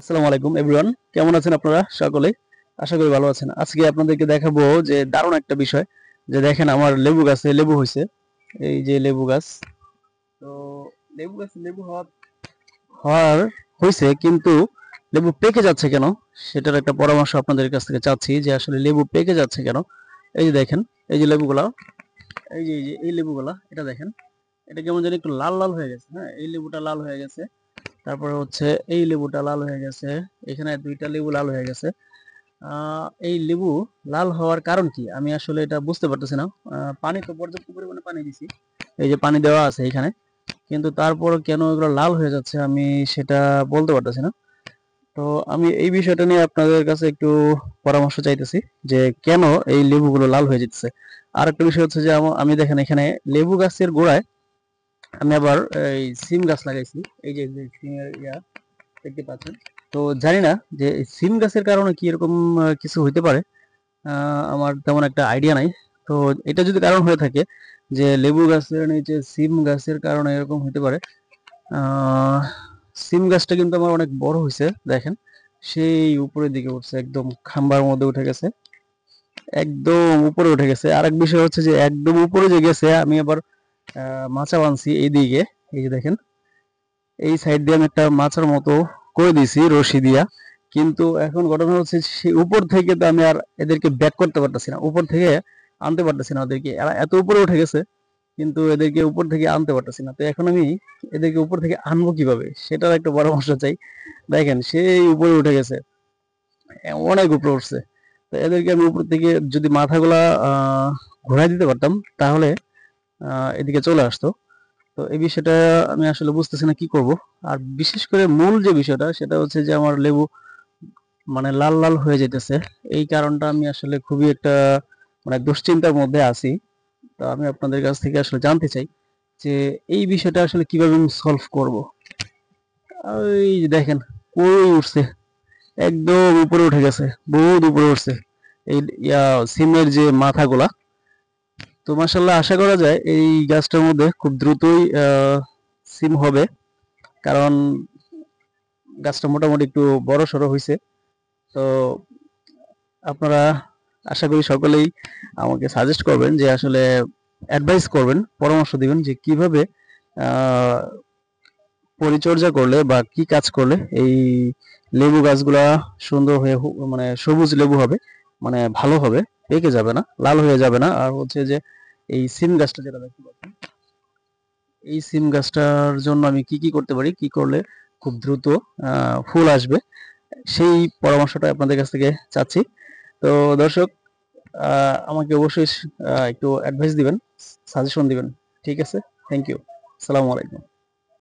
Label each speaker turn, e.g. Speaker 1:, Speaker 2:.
Speaker 1: আসসালামু আলাইকুম এভরিওয়ান, কেমন আছেন আপনারা সকলেই? আশা করি ভালো আছেন। আজকে আপনাদেরকে দেখাবো যে দারুণ একটা বিষয়, যে দেখেন আমার লেবু গাছে লেবু হইছে। এই যে লেবু গাছ। তো লেবু গাছে লেবু হওয়ার হইছে, কিন্তু লেবু পেকে যাচ্ছে কেন সেটার একটা পরামর্শ আপনাদের কাছ থেকে চাচ্ছি, যে আসলে লেবু পেকে যাচ্ছে কেন। এই যে দেখেন, এই যে লেবুগুলা, এই লেবুগুলা, এটা দেখেন, এটা কেমন জানি একটু লাল লাল হয়ে গেছে। হ্যাঁ, এই লেবুটা লাল হয়ে গেছে। তারপরে হচ্ছে এই লেবুটা লাল হয়ে গেছে। এখানে দুইটা লেবু লাল হয়ে গেছে। এই লেবু লাল হওয়ার কারণ কি আমি আসলে এটা বুঝতে পারতেছি না। পানি তো পর্যাপ্ত পরিমাণে পানি দিছি, এই যে পানি দেওয়া আছে এখানে, কিন্তু তারপরও কেন এগুলো লাল হয়ে যাচ্ছে আমি সেটা বলতে পারতেছি না। তো আমি এই বিষয়টা নিয়ে আপনাদের কাছে একটু পরামর্শ চাইতেছি, যে কেন এই লেবুগুলো লাল হয়ে যেতেছে। আর একটা বিষয় হচ্ছে যে আমি দেখেন এখানে লেবু গাছের গোড়ায় আমি আবার এই সিম গাছ লাগাইছি। এই যে সিমের দেখতে পাচ্ছেন। তো জানি না যে এই সিম গাছের কারণে কি এরকম কিছু হইতে পারে। আমার তেমন একটা আইডিয়া নাই। তো এটা যদি কারণ হয়ে থাকে যে লেবু গাছের নিচে সিম গাছের কারণে এরকম হতে পারে। আহ, সিম গাছটা কিন্তু আমার অনেক বড় হয়েছে, দেখেন সেই উপরের দিকে উঠছে, একদম খাম্বার মধ্যে উঠে গেছে, একদম উপরে উঠে গেছে। আরেক বিষয় হচ্ছে যে একদম উপরে যে গেছে, আমি আবার মাচা বানছি এই দিকে। এই যে দেখেন, এই সাইড দিয়ে আমি একটা মাচার মতো করে দিয়েছি রশি দিয়া। কিন্তু এখন ঘটনা হচ্ছে সেই উপর থেকে তো আমি আর এদেরকে ব্যাক করতে পারতেছি না, উপর থেকে আনতে পারতেছি না ওদেরকে। এরা এত উপরে উঠে গেছে, কিন্তু এদেরকে উপর থেকে আনতে পারতেছি না। তো এখন আমি এদেরকে উপর থেকে আনবো কিভাবে সেটার একটা পরামর্শ চাই। দেখেন সেই উপরে উঠে গেছে, অনেক উপরে উঠছে। তো এদেরকে আমি উপর থেকে যদি মাথাগুলা ঘোরাই দিতে পারতাম, তাহলে এদিকে চলে আসতো। তো এই বিষয়টা আমি আসলে বুঝতেছি না কি করব। আর বিশেষ করে মূল যে বিষয়টা সেটা হচ্ছে যে আমার লেবু মানে লাল লাল হয়ে যেতেছে। এই কারণটা আমি আসলে খুবই একটা মানে দুশ্চিন্তার মধ্যে আছি। তো আমি আপনাদের কাছ থেকে আসলে জানতে চাই যে এই বিষয়টা আসলে কিভাবে আমি সলভ করব। ওই যে দেখেন, কই উঠছে, একদম উপরে উঠে গেছে, বহুত উপরে উঠছে এই সিমের যে মাথাগুলা। তো মাশাল্লাহ, আশা করা যায় এই গাছটার মধ্যে খুব দ্রুতই সিম হবে, কারণ গাছটা মোটামুটি একটু বড় সড়ো হয়েছে। তো আপনারা আশা করি সকলেই আমাকে সাজেস্ট করবেন, যে আসলে অ্যাডভাইস করবেন, পরামর্শ দিবেন যে কিভাবে আহ, পরিচর্যা করলে বা কি কাজ করলে এই লেবু গাছগুলা সুন্দর হয়ে মানে সবুজ লেবু হবে, মানে ভালো হবে, পেকে যাবে না, লাল হয়ে যাবে না। আর হচ্ছে যে এই সিম গাছটা যেটা দেখতে পাচ্ছেন, এই সিম গাছটার জন্য আমি কি কি করতে পারি, কি করলে খুব দ্রুত ফুল আসবে, সেই পরামর্শটা আপনাদের কাছ থেকে চাচ্ছি। তো দর্শক, আমাকে অবশ্যই একটু অ্যাডভাইস দিবেন, সাজেশন দিবেন। ঠিক আছে, থ্যাংক ইউ। আসসালামু আলাইকুম।